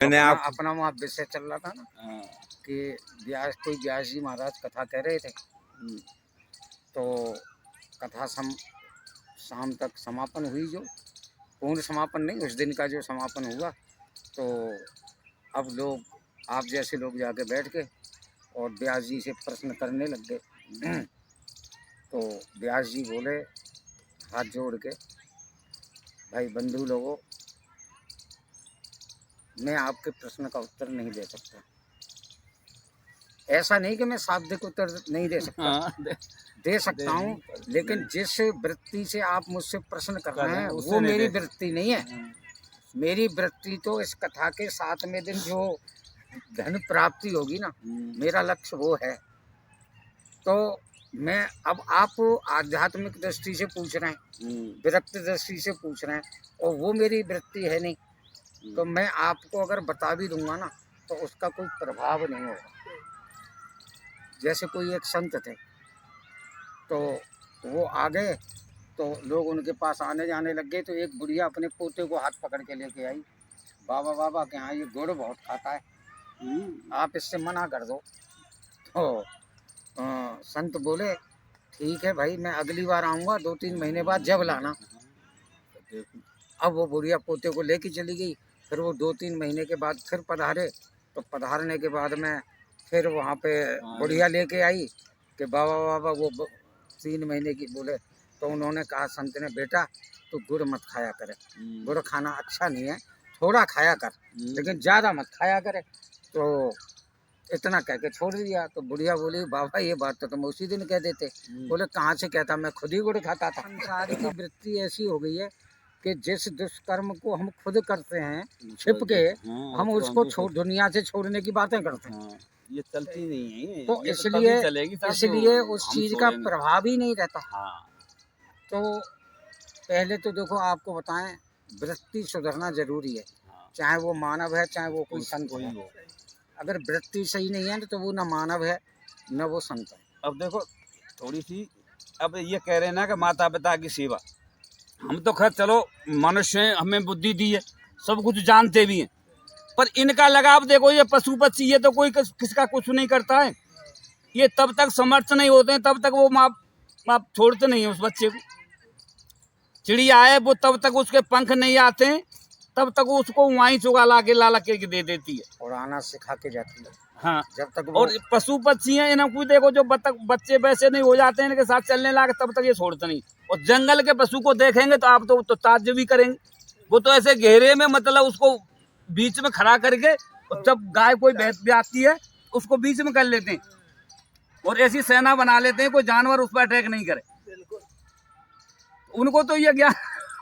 मैंने अपना वहाँ विषय चल रहा था ना कि कोई व्यास जी महाराज कथा कह रहे थे, तो कथा शाम तक समापन हुई, जो पूर्ण समापन नहीं, उस दिन का जो समापन हुआ, तो अब लोग आप जैसे लोग जाके बैठ के और व्यास जी से प्रश्न करने लग गए। तो व्यास जी बोले हाथ जोड़ के, भाई बंधु लोगों, मैं आपके प्रश्न का उत्तर नहीं दे सकता। ऐसा नहीं कि मैं शाब्दिक उत्तर नहीं दे सकता, दे सकता हूँ, लेकिन जिस वृत्ति से आप मुझसे प्रश्न कर रहे हैं वो मेरी वृत्ति नहीं है। मेरी वृत्ति तो इस कथा के 7वें दिन जो धन प्राप्ति होगी ना, मेरा लक्ष्य वो है। तो मैं अब आप आध्यात्मिक दृष्टि से पूछ रहे हैं, विरक्त दृष्टि से पूछ रहे हैं, और वो मेरी वृत्ति है नहीं, तो मैं आपको अगर बता भी दूंगा ना तो उसका कोई प्रभाव नहीं होगा। जैसे कोई एक संत थे, तो वो आ गए, तो लोग उनके पास आने जाने लग गए, तो एक बुढ़िया अपने पोते को हाथ पकड़ के लेके आई, बाबा बाबा के यहाँ ये गुड़ बहुत खाता है, आप इससे मना कर दो। तो संत बोले ठीक है भाई, मैं अगली बार आऊँगा 2-3 महीने बाद, जब लाना। अब वो बुढ़िया पोते को लेके चली गई, फिर वो 2-3 महीने के बाद फिर पधारे, तो पधारने के बाद में फिर वहाँ पे बुढ़िया लेके आई कि बाबा बाबा वो 3 महीने की बोले, तो उन्होंने कहा संत ने, बेटा तू गुड़ मत खाया करे, गुड़ खाना अच्छा नहीं है, थोड़ा खाया कर, लेकिन ज़्यादा मत खाया करे। तो इतना कह के छोड़ दिया। तो बुढ़िया बोली बाबा ये बात तो तुम उसी दिन कह देते। बोले कहाँ से कहता, मैं खुद ही गुड़ खाता था। संसार की वृत्ति ऐसी हो गई है कि जिस दुष्कर्म को हम खुद करते हैं छिप के, हम उसको दुनिया से छोड़ने की बातें करते हैं। ये चलती नहीं है, तो इसलिए उस चीज का प्रभाव ही नहीं रहता। तो पहले तो देखो आपको बताएं, वृत्ति सुधरना जरूरी है, चाहे वो मानव है चाहे वो कोई संत है। अगर वृत्ति सही नहीं है तो वो न मानव है न वो संत है। अब देखो थोड़ी सी, अब ये कह रहे हैं ना कि माता पिता की सेवा, हम तो खैर चलो मनुष्य हैं, हमें बुद्धि दी है, सब कुछ जानते भी हैं, पर इनका लगाव देखो, ये पशु पक्षी, ये तो कोई किसका कुछ नहीं करता है। ये तब तक समर्थ नहीं होते हैं, तब तक वो माँ छोड़ते नहीं है उस बच्चे को। चिड़िया है वो तब तक उसके पंख नहीं आते हैं, तब तक उसको वहीं चुगा ला के दे देती है और आना सिखा के जाती है। हाँ, जब तक और पशु पक्षी हैं, इन्हें कोई देखो जो बच्चे वैसे नहीं हो जाते हैं, इनके साथ चलने लगे तब तक ये छोड़ते नहीं। और जंगल के पशु को देखेंगे तो आप तो ताज्जुब भी करेंगे, वो तो ऐसे घेरे में मतलब उसको बीच में खड़ा करके, और जब गाय कोई भैंस भी आती है उसको बीच में कर लेते हैं, और ऐसी सेना बना लेते हैं कोई जानवर उस पर अटैक नहीं करे। उनको तो ये ज्ञान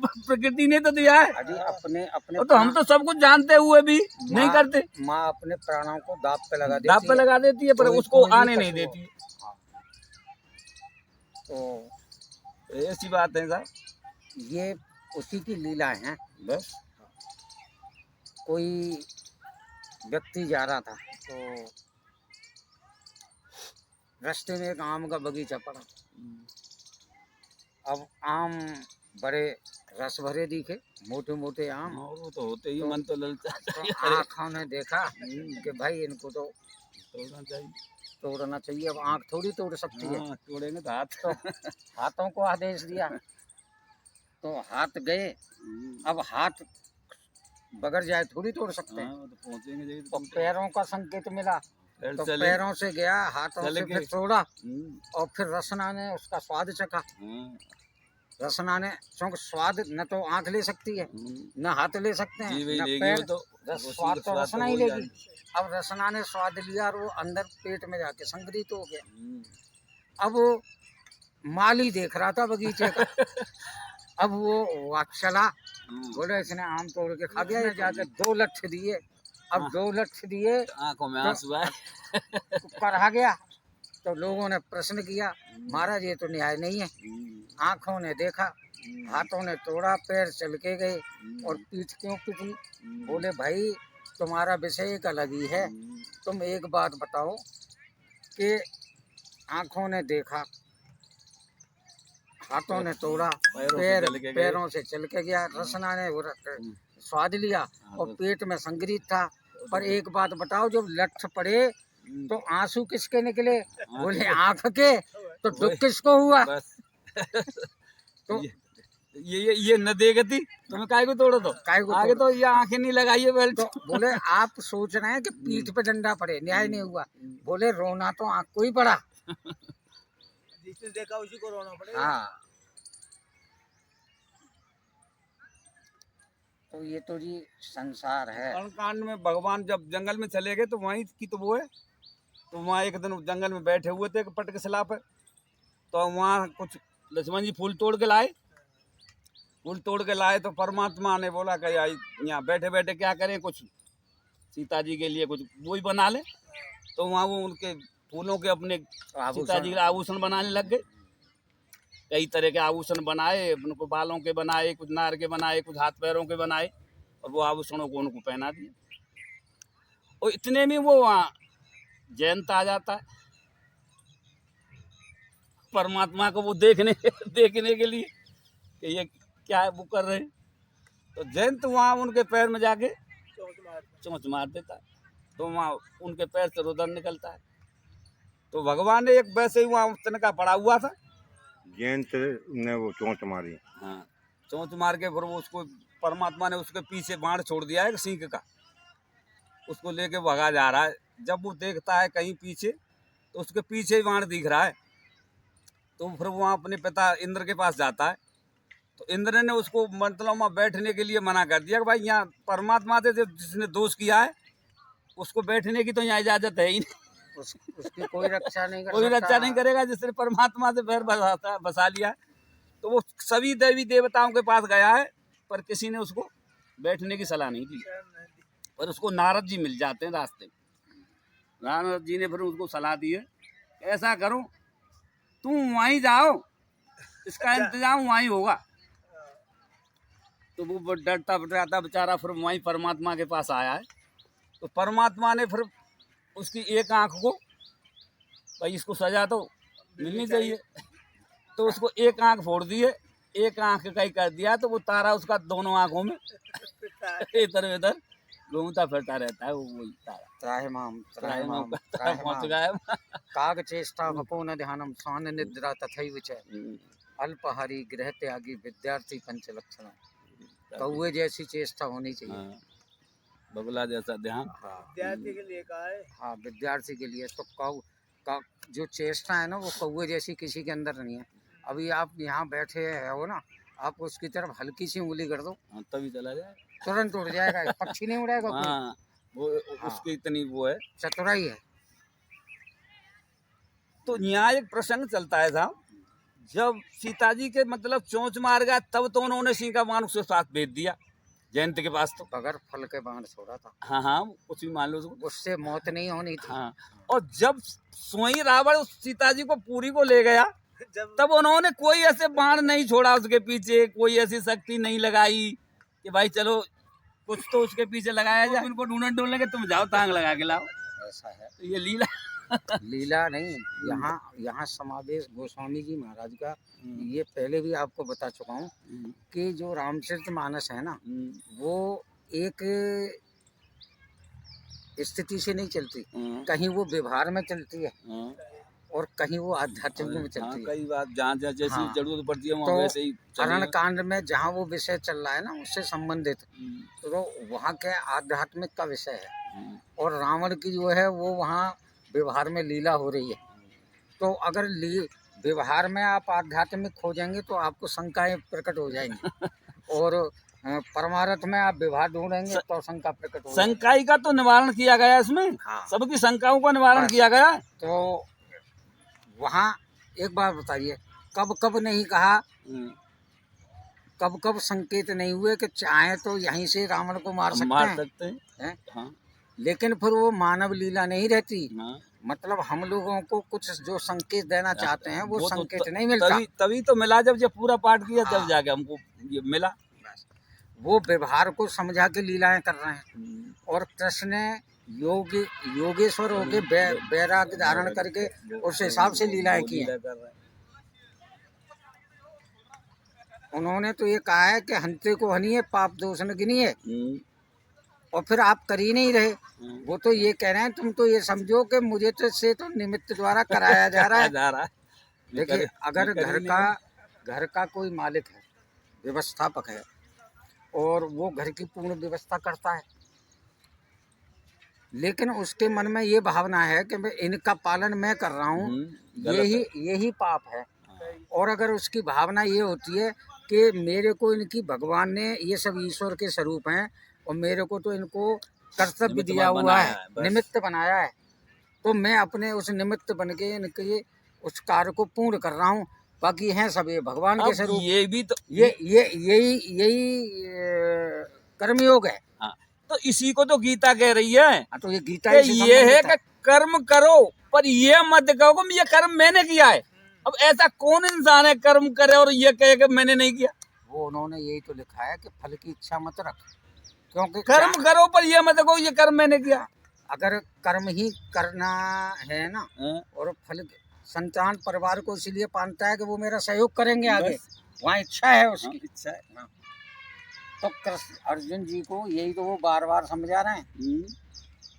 प्रकृति ने तो दिया है। अपने तो हम तो सब कुछ जानते हुए भी नहीं करते। माँ अपने प्राणों को दांव पे लगा देती है, पर उसको आने नहीं देती है। तो ऐसी बात है साहब, ये उसी की लीला है। बस कोई व्यक्ति जा रहा था, तो रास्ते में एक आम का बगीचा पड़ा। अब आम बड़े रस भरे दिखे, मोटे मोटे आम, वो तो होते ही, मन तो ललचाता है। आँखों ने देखा कि भाई इनको तो तोड़ना चाहिए। अब आँख थोड़ी तोड़ सकती है, तोड़ेंगे तो हाथ, तो हाथों को आदेश दिया, तो हाथ गए। अब हाथ बगड़ जाए थोड़ी तोड़ सकते हैं, तो पहुंचेंगे तो पैरों का संकेत मिला, तो पैरों से गया, हाथों से फिर तोड़ा, और फिर रसना ने उसका स्वाद चखा। रसना ने, क्योंकि स्वाद न तो आंख ले सकती है न हाथ ले सकते हैं न पैर, तो स्वाद तो रसना ही लेगी। अब रसना ने स्वाद लिया और वो अंदर पेट में जाके संग्रहित हो गया। अब वो माली देख रहा था बगीचे का। अब वो चला, बोले इसने आम तोड़ के खा गया, जाके 2 लठ दिए। अब 2 लठ दिए, आंखों में आंसू आए, पढ़ा गया। तो लोगों ने प्रश्न किया, महाराज ये तो न्याय नहीं है। आंखों ने देखा, हाथों ने तोड़ा, पैर चल के गए, और पीठ क्यों पिटी? बोले भाई तुम्हारा विषय एक अलग ही है। तुम एक बात बताओ कि आंखों ने देखा, हाथों ने तोड़ा, पैरों से चल के गया, रसना ने स्वाद लिया और पेट में संग्रहित था, पर एक बात बताओ, जब लठ पड़े तो आंसू किसके निकले? बोले आंख के। तो दुख किसको हुआ? बस तो ये न देगती तुम्हें काय को तोड़ो, तो काय को आगे तोड़ो? तो ये आंखें नहीं लगाइए बेल्ट। तो बोले आप सोच रहे हैं कि पीठ पे डंडा पड़े, न्याय नहीं हुआ। बोले रोना तो आंख को ही पड़ा। जिसने देखा उसी को रोना पड़ेगा। हाँ, तो ये तो जी संसार है। कर्मकांड में भगवान जब जंगल में चले गए तो वहीं की तो वो है, तो वहाँ एक दिन जंगल में बैठे हुए थे पट के सलाह पे, तो वहाँ कुछ लक्ष्मण जी फूल तोड़ के लाए। फूल तोड़ के लाए तो परमात्मा ने बोला कि यहाँ बैठे बैठे क्या करें, कुछ सीता जी के लिए कुछ वो ही बना ले। तो वहाँ वो उनके फूलों के अपने सीता जी के आभूषण बनाने लग गए। कई तरह के आभूषण बनाए, उनको बालों के बनाए, कुछ नार के बनाए, कुछ हाथ पैरों के बनाए, और वो आभूषणों को उनको पहना दिए। और इतने में वो वहाँ जयंत आ जाता है परमात्मा को वो देखने के लिए कि ये क्या है वो कर रहे हैं। तो जयंत वहाँ उनके पैर में जाके चोंच मार देता है, तो वहाँ उनके पैर से रुदन निकलता है। तो भगवान ने एक वैसे ही वहाँ तिनका पड़ा हुआ था, जयंत ने वो चोंच मारी। हाँ, चोंच मार के फिर वो उसको परमात्मा ने उसके पीछे बाण छोड़ दिया है सिंह का, उसको लेके भगा जा रहा है। जब वो देखता है कहीं पीछे तो उसके पीछे ही बाण दिख रहा है, तो फिर वहाँ अपने पिता इंद्र के पास जाता है। तो इंद्र ने उसको मतलब वहाँ बैठने के लिए मना कर दिया कि भाई यहाँ परमात्मा से जिसने दोष किया है उसको बैठने की तो यहाँ इजाजत है ही नहीं। उसकी कोई रक्षा नहीं कर कोई सकता। रक्षा नहीं करेगा जिसने परमात्मा से पैर बसा लिया है। तो वो सभी देवी देवताओं के पास गया है, पर किसी ने उसको बैठने की सलाह नहीं दी। पर उसको नारद जी मिल जाते हैं रास्ते में। नारद जी ने फिर उसको सलाह दी है, ऐसा करो तुम वहीं जाओ, इसका इंतजाम वहीं होगा। तो वो डरता डरता बेचारा फिर वहीं परमात्मा के पास आया है। तो परमात्मा ने फिर उसकी एक आंख को, भाई इसको सजा तो मिलनी चाहिए, तो उसको एक आंख फोड़ दी है, एक आंख का ही कर दिया। तो वो तारा उसका दोनों आंखों में इधर उधर घूमता फिरता रहता है, वो वही तारा त्राहिमाम पहुंच त्राहिमाम गया। काग चेष्टा भको न ध्यानम स्वान निद्रा तथैव च अल्पहारी गृह त्यागी विद्यार्थी पंच लक्षण। कौवे जैसी चेष्टा होनी चाहिए। हाँ, बगुला जैसा ध्यान। हाँ, विद्यार्थी के लिए कहा है। हाँ, विद्यार्थी के लिए तो जो चेष्टा है ना वो कौवे जैसी किसी के अंदर नहीं है। अभी आप यहाँ बैठे हो ना, आप उसकी तरफ हल्की सी उंगली कर दो, हाँ, तभी चला जाए। तुरंत उड़ जाएगा। पक्षी नहीं उड़ाएगा कोई। हाँ, वो उसकी इतनी वो है। चतुराई है। तो यहाँ एक प्रसंग चलता है साहब, जब सीता जी के मतलब चोंच मार गया तब तो उन्होंने सिंह का बाण उसके साथ भेज दिया जयंत के पास। तो बगैर फल के बाण छोड़ा था। हाँ हाँ, कुछ भी मान लो उसको। उससे मौत नहीं होनी थी। हाँ, और जब सोई रावण उस सीता जी को पूरी को ले गया तब उन्होंने कोई ऐसे बाण नहीं छोड़ा उसके पीछे, कोई ऐसी शक्ति नहीं लगाई कि भाई चलो कुछ तो उसके पीछे लगाया जाए, उनको ढूंढने ढूंढने के तुम जाओ तांग लगा के लाओ। ऐसा है। तो ये लीला लीला नहीं, यहाँ समावेश गोस्वामी जी महाराज का, ये पहले भी आपको बता चुका हूँ कि जो रामचरितमानस है ना, वो एक स्थिति से नहीं चलती, कहीं वो व्यवहार में चलती है और कहीं वो आध्यात्मिक में चलती है। कई बात जहाँ जैसी हाँ, जरूरत पड़ती है वहाँ तो वैसे ही अरण कांड में जहाँ वो विषय चल रहा है ना उससे संबंधित, तो वहाँ के आध्यात्मिक का विषय है, और रावण की जो है वो वहाँ व्यवहार में लीला हो रही है। तो अगर व्यवहार में आप आध्यात्मिक खोजेंगे तो आपको शंकाएं प्रकट हो जाएंगी, और परमार्थ में आप व्यवहार ढूंढेंगे तो शंका प्रकट हो जाएगी। शंकाई का तो निवारण किया गया इसमें। हाँ, सबकी शंकाओं का निवारण किया गया। तो वहाँ एक बार बताइए, कब कब नहीं कहा, कब कब संकेत नहीं हुए कि चाहे तो यहीं से रावण को मार सकते हैं? हाँ, लेकिन फिर वो मानव लीला नहीं रहती। हाँ, मतलब हम लोगों को कुछ जो संकेत देना चाहते हैं वो तो संकेत नहीं मिलता। तभी तो मिला जब ये पूरा पाठ किया तब जाके हमको ये मिला। वो व्यवहार को समझा के लीलाएं कर रहे हैं, और कृष्ण योगेश्वर होके बैराग धारण करके उस हिसाब से लीलाएं की हैं। उन्होंने तो ये कहा है कि हंते को हनिए पाप दोष न गिनिए। और फिर आप कर ही नहीं रहे। वो तो ये कह रहे हैं, तुम तो ये समझो कि मुझे तो से तो निमित्त द्वारा कराया जा रहा है। जा रहा है। देखिए, अगर मैं कर ही घर का कोई मालिक है, व्यवस्थापक है, और वो घर की पूर्ण व्यवस्था करता है, लेकिन उसके मन में ये भावना है कि मैं इनका पालन मैं कर रहा हूँ, यही पाप है। और अगर उसकी भावना ये होती है कि मेरे को इनकी भगवान ने, ये सब ईश्वर के स्वरूप हैं और मेरे को तो इनको कर्तव्य निमित्त दिया हुआ बनाया है, है, बस। निमित्त बनाया है, तो मैं अपने उस निमित्त बन के इनके उस कार्य को पूर्ण कर रहा हूँ। बाकी हैं सब ये भगवान के अब स्वरूप। ये भी तो यही कर्मयोग है। हाँ, तो इसी को तो गीता कह रही है हाँ, तो ये गीता कि से ये है संबंधित कि कर्म करो, पर ये मत कहो कि ये कर्म मैंने किया है। अब ऐसा कौन इंसान है कर्म करे और ये कहे कि मैंने नहीं किया? वो उन्होंने यही तो लिखा है कि फल की इच्छा मत रख, क्योंकि कर्म करो पर ये मत कहो ये कर्म मैंने किया। अगर कर्म ही करना है ना, हाँ, और फल संतान परिवार को इसलिए पालता है कि वो मेरा सहयोग करेंगे आगे, बस। वहाँ इच्छा है उसकी। इच्छा है। हाँ। तो कृष्ण अर्जुन जी को यही तो वो बार बार समझा रहे हैं,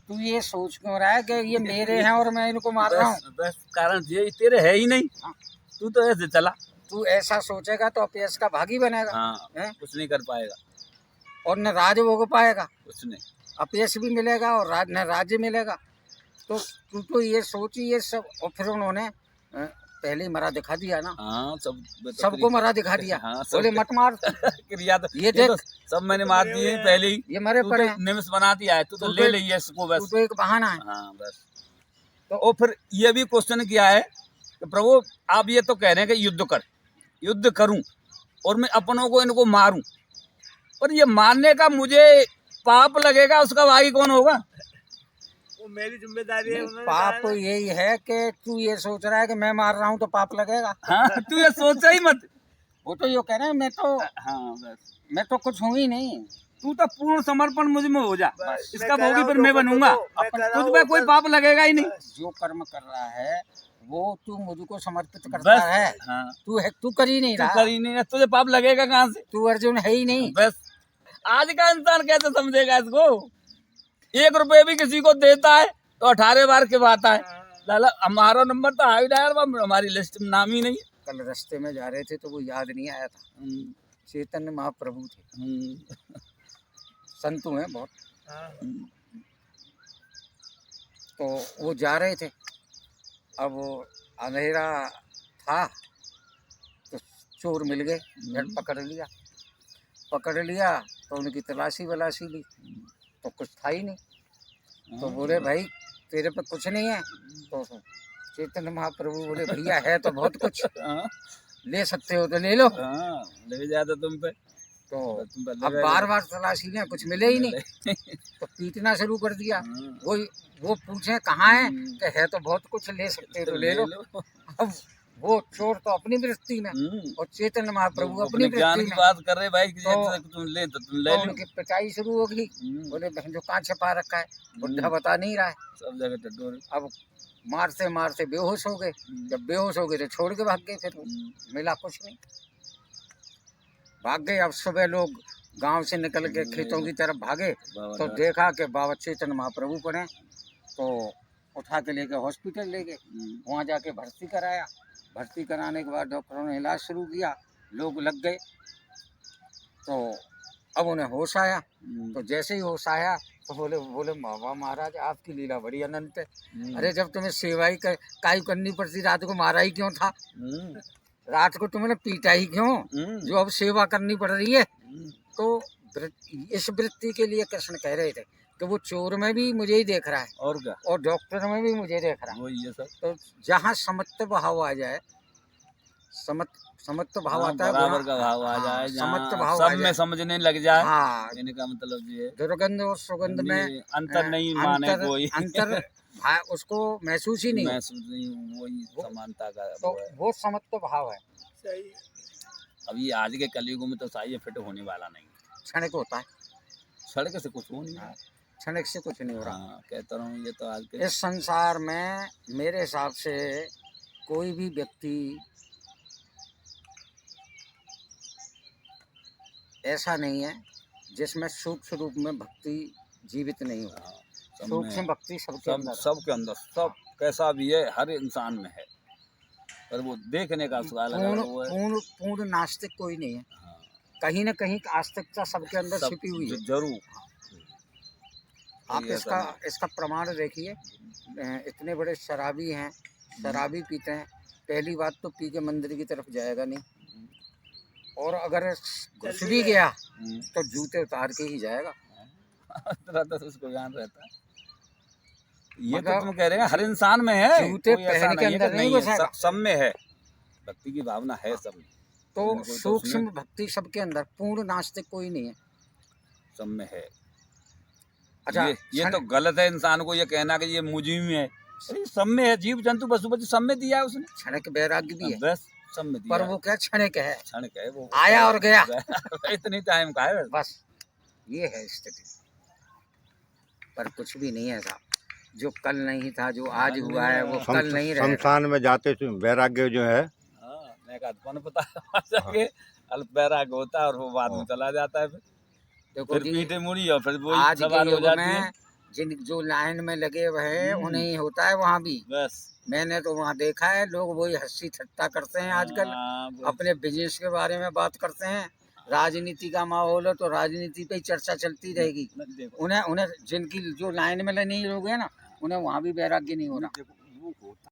तू ये सोच क्यों रहा है कि ये मेरे हैं और मैं इनको मार रहा हूँ। बस कारण ये तेरे है ही नहीं। हाँ। तू तो ऐसे चला। तू ऐसा सोचेगा तो अपयश का भागी बनेगा। हाँ, हैं? कुछ नहीं कर पाएगा, और न राज भोग पाएगा, कुछ नहीं। अपयश भी मिलेगा और न राज्य मिलेगा। तो तू तो ये सोची ये सब। और फिर उन्होंने पहले ही मरा दिखा दिया ना। हाँ, सबको मरा दिखा दिया। हाँ, बोले मत मार। क्रिया तो ये देख, तो सब मैंने मार दिए पहले ही। ये मरे तू पड़े तो हैं। निमिष बना दिया है, तू तो ले लिया इसको बस। तू तो एक बहाना है। हाँ बस। तो और फिर ये भी क्वेश्चन किया है कि प्रभु आप ये तो कह रहे हैं कि युद्ध करूं और मैं अपनों को इनको मारूं, पर ये मारने का मुझे पाप लगेगा, उसका भागी कौन होगा? वो मेरी जिम्मेदारी है। उन्होंने पाप कहा ना, यही है कि तू ये सोच रहा है कि मैं मार रहा हूँ तो पाप लगेगा। हाँ, तू ये सोचा ही मत। वो तो ये कह रहे हैं हाँ बस। मैं तो कुछ हूँ ही नहीं। तू तो पूर्ण समर्पण मुझ में हो जा, बस, इसका मैं कह रहा भोगी हूँ, फिर मैं लोगों को बनूंगा। तो मैं कह रहा तुझ हूँ, में कोई बस। पाप लगेगा ही नहीं। जो कर्म कर रहा है वो तू मुझको समर्पित बस। करता है। हाँ, तू कर ही नहीं तू रहा। कर ही नहीं रहा, तुझे पाप लगेगा कहाँ से? तू अर्जुन है ही नहीं। बस। आज का इंसान कैसे समझेगा इसको? 1 रुपए भी किसी को देता है तो 18 बार के बात है। लाला हमारा नंबर तो हाई डायर, हमारी लिस्ट में नाम ही नहीं है। कल रास्ते में जा रहे थे तो वो याद नहीं आया था, चैतन्य महाप्रभु थे, संतु हैं बहुत। हाँ। तो वो जा रहे थे, अब वो अंधेरा था तो चोर मिल गए, झट पकड़ लिया तो उनकी तलाशी वलाशी ली तो कुछ था ही नहीं। तो बोले भाई तेरे पे कुछ नहीं है? तो चैतन्य महाप्रभु बोले भैया है तो बहुत कुछ, ले सकते हो तो ले लो। ले जाता तुम पे। तो तुम पे अब बार बार तलाशी लें, कुछ मिले ही नहीं तो पीटना शुरू कर दिया। वो पूछे कहाँ है, कि है तो बहुत कुछ, ले सकते हो तो ले लो। अब वो चोर तो अपनी वृत्ति में और चैतन्य महाप्रभु अपनी ज्ञान वृत्ति की में। बात कर रहे भाई, तो तुम ले तो तुम ले लो। उनकी पिटाई शुरू हो गई। बोले बहन जो कहाँ छपा रखा है, बुढ़ा बता नहीं रहा है। सब जगह टटोरे। अब मारते मारते बेहोश हो गए। जब बेहोश हो गए तो छोड़ के भाग गए। फिर मिला कुछ नहीं, भाग गए। अब सुबह लोग गांव से निकल के खेतों की तरफ भागे तो देखा कि बाबा चैतन्य महाप्रभु पड़े, तो उठा के लेके हॉस्पिटल ले गए। वहाँ जाके भर्ती कराया। भर्ती कराने के बाद डॉक्टरों ने इलाज शुरू किया, लोग लग गए। तो अब उन्हें होश आया। तो जैसे ही होश आया तो बोले बाबा महाराज आपकी लीला बड़ी अनंत है। अरे जब तुम्हें सेवा ही काई करनी पड़ती, रात को मारा ही क्यों था? रात को तुमने पीटा ही क्यों, जो अब सेवा करनी पड़ रही है? तो इस वृत्ति के लिए कृष्ण कह रहे थे कि वो चोर में भी मुझे ही देख रहा है और क्या, और डॉक्टर में भी मुझे देख रहा है। वही है सब। तो जहाँ समत्व भाव आ जाए, समत्व भाव आता है, बराबर का भाव आ जाए, समत्व भाव सब में समझने लग जाए। हाँ, इनका मतलब ये दुर्गंध और सुगंध में अंतर नहीं माने कोई। अंतर उसको महसूस ही नहीं, महसूस नहीं, वही समानता का तो वो है। वो समत्व भाव है। सही। अभी आज के कलयुग में तो साइए फिट होने वाला नहीं, क्षणिक होता है, सड़क से कुछ हो नहीं रहा। क्षणिक से कुछ नहीं हो रहा। हाँ, कहता रहा हूँ, ये तो आज के इस संसार में मेरे हिसाब से कोई भी व्यक्ति ऐसा नहीं है जिसमें सूक्ष्म रूप में भक्ति जीवित नहीं हो। हाँ, सब में सूक्ष्म है। भक्ति सबके सब अंदर है। सबके अंदर सब कैसा भी है हर इंसान में है, पर वो देखने का सवाल पूर्ण अलग वो है। पूर्ण पूर्ण नास्तिक कोई नहीं है, हाँ, कहीं न कहीं आस्तिकता सबके अंदर सब छिपी हुई है। जरूर आप कोई ऐसा नहीं। इसका प्रमाण देखिए, इतने बड़े शराबी हैं, शराबी पीते हैं, पहली बात तो पी के मंदिर की तरफ जाएगा नहीं, और अगर घुस भी गया तो जूते उतार के ही जाएगा। रहता तो उसको ज्ञान रहता है। ये तो मगर तुम कह रहे हैं हर इंसान में है, जूते कोई ऐसा पहन के नहीं है कि अंदर नहीं नहीं है, घुसेगा। सब में है, भक्ति की भावना है सब में। तो कोई ना कोई तो सूक्ष्म उसमें भक्ति सबके अंदर, पूर्ण नास्तिक कोई नहीं है। सब में है। अच्छा, ये तो गलत है इंसान को ये कहना कि ये मुझी में है, अरे सब में है, जीव जंतु पशु पक्षी सब में दिया है उसने, क्षणिक वैराग्य भी है, बस सब में दिया पर है। वो क्या क्षणिक है, क्षण का है वो, आया और गया, इतनी टाइम का है बस। बस ये है स्थिति। पर कुछ भी नहीं है साहब, जो कल नहीं था, जो आज हुआ है, वो कल नहीं रहेगा। शमशान में जाते थे, वैराग्य जो है हाँ, मैं कहा अपन पता के अल्प वैराग्य होता है और वो बाद में चला जाता है, देखो फिर जी, पीठे मुड़ी और फिर वही आज के सवाल हो युग जाती है। में जिन जो लाइन में लगे हुए हैं उन्हें ही होता है वहाँ भी। बस मैंने तो वहाँ देखा है, लोग वही हंसी ठट्टा करते हैं आजकल, हाँ, अपने बिजनेस के बारे में बात करते हैं, राजनीति का माहौल है तो राजनीति पे ही चर्चा चलती रहेगी। देखो उन्हें उन्हें जिनकी जो लाइन में नहीं लोग हैं ना, उन्हें वहाँ भी वैराग्य नहीं हो रहा। देखो